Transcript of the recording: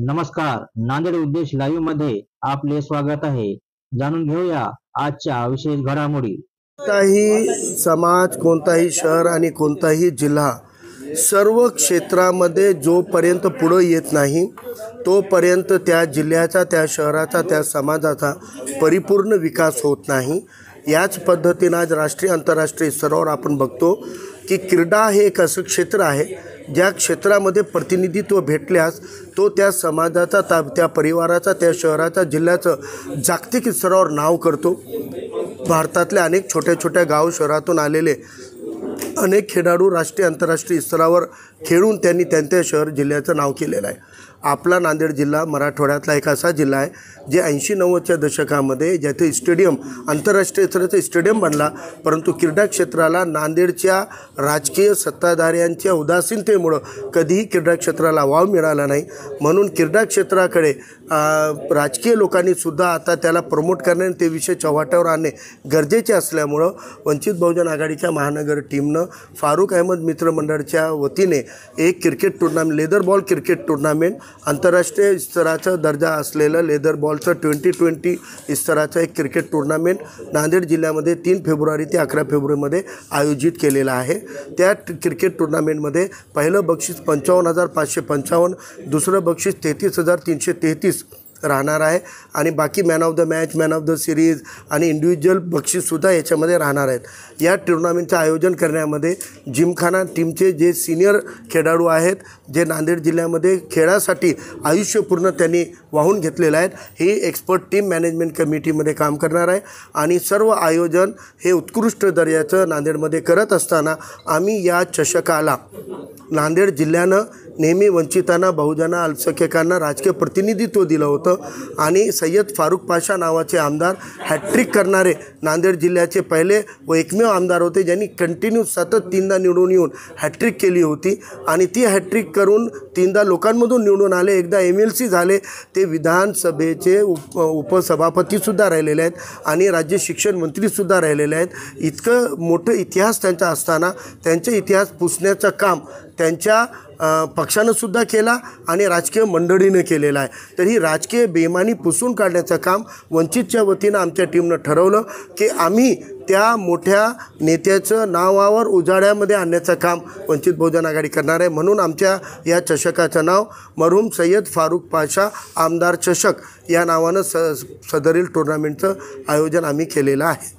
नमस्कार. नांदेड उद्देश लाईव्ह मध्ये आपले स्वागत आहे. जाणून घेऊया आजच्या विशेष घडामोडी. कोणताही समाज, कोणताही शहर आणि कोणताही जिल्हा सर्व क्षेत्रामध्ये जोपर्यंत पुढे येत नाही तोपर्यंत त्या जिल्ह्याचा, त्या शहराचा, त्या समाजाचा परिपूर्ण विकास होत नाही. याच पद्धतीने आज राष्ट्रीय आंतरराष्ट्रीय स्तरावर आपण बघतो की क्रीडा हे एक असं क्षेत्र आहे ज्या क्षेत्रामध्ये प्रतिनिधित्व भेटल्यास तो त्या समाजाचा, त्या परिवाराचा, त्या शहराचा, जिल्ह्याचं जागतिक स्तरावर नाव करतो. भारतातल्या अनेक छोट्या छोट्या गाव शहरातून आलेले अनेक खेळाडू राष्ट्रीय आंतरराष्ट्रीय स्तरावर खेळून त्यांनी त्यांच्या शहर जिल्ह्याचं नाव केलेलं आहे. आपला नांदेड जिल्हा मराठवाड्यातला एक असा जिल्हा आहे जे 80-90च्या दशकामध्ये ज्याथे स्टेडियम, आंतरराष्ट्रीय स्तराचं स्टेडियम बनला, परंतु क्रीडा क्षेत्राला नांदेडच्या राजकीय सत्ताधाऱ्यांच्या उदासीनतेमुळं कधीही क्रीडा क्षेत्राला वाव मिळाला नाही. म्हणून क्रीडा क्षेत्राकडे राजकीय लोकांनी सुद्धा आता त्याला प्रमोट करणे आणि ते विषय चव्हाट्यावर आणणे गरजेचे असल्यामुळं वंचित बहुजन आघाडीच्या महानगर टीमनं फारुख अहमद मित्र मंडळच्या वतीने एक cricket tournament, leather ball cricket tournament, आंतरराष्ट्रीय स्तराचा दर्जा असलेलं लेदर बॉलचं 2020 स्तराचं एक क्रिकेट टुर्नामेंट नांदेड जिल्ह्यामध्ये 3 फेब्रुवारी ते 11 फेब्रुवारीमध्ये आयोजित केलेलं आहे. त्या क्रिकेट टुर्नामेंटमध्ये पहिलं बक्षीस 55,555, दुसरं बक्षीस 33,333 राहणार आहे आणि बाकी man of the match, man of the series आणि इंडिव्हिज्युअल बक्षीससुद्धा याच्यामध्ये राहणार आहेत. या टुर्नामेंटचं आयोजन करण्यामध्ये जिमखाना टीमचे जे सिनियर खेळाडू आहेत, जे नांदेड जिल्ह्यामध्ये खेळासाठी आयुष्यपूर्ण त्यांनी वाहून घेतलेलं आहेत, ही एक्सपर्ट टीम मॅनेजमेंट कमिटीमध्ये काम करणार आहे आणि सर्व आयोजन हे उत्कृष्ट दर्जाचं नांदेडमध्ये करत असताना आम्ही या चषकाला नांदेड जिल्ह्यानं नेहमी वंचितांना, बहुजनांना, अल्पसंख्याकांना राजकीय प्रतिनिधित्व दिलं होतं आणि सय्यद फारुख पाशा नावाचे आमदार हॅट्रिक करणारे नांदेड जिल्ह्याचे पहिले व एकमेव आमदार होते ज्यांनी कंटिन्यू सतत 3दा निवडून येऊन हॅट्रिक केली होती आणि ती हॅट्रिक करून 3दा लोकांमधून निवडून आले. एकदा MLC झाले, ते विधानसभेचे उपसभापतीसुद्धा राहिलेले आहेत आणि राज्य शिक्षण मंत्रीसुद्धा राहिलेले आहेत. इतकं मोठं इतिहास त्यांचा असताना त्यांचा इतिहास पुसण्याचं काम त्यांच्या पक्षानं सुद्धा केला आणि राजकीय मंडळीनं केलेलं आहे. तर ही राजकीय बेईमानी पुसून काढण्याचं काम वंचितच्या वतीनं आमच्या टीमनं ठरवलं की आम्ही त्या मोठ्या नेत्याचं नावावर उजाळ्यामध्ये आणण्याचं काम वंचित बहुजन आघाडी करणार आहे. म्हणून आमच्या या चषकाचं नाव मरहूम सय्यद फारुख पाशा आमदार चषक या नावानं सदरील टुर्नामेंटचं आयोजन आम्ही केलेलं आहे.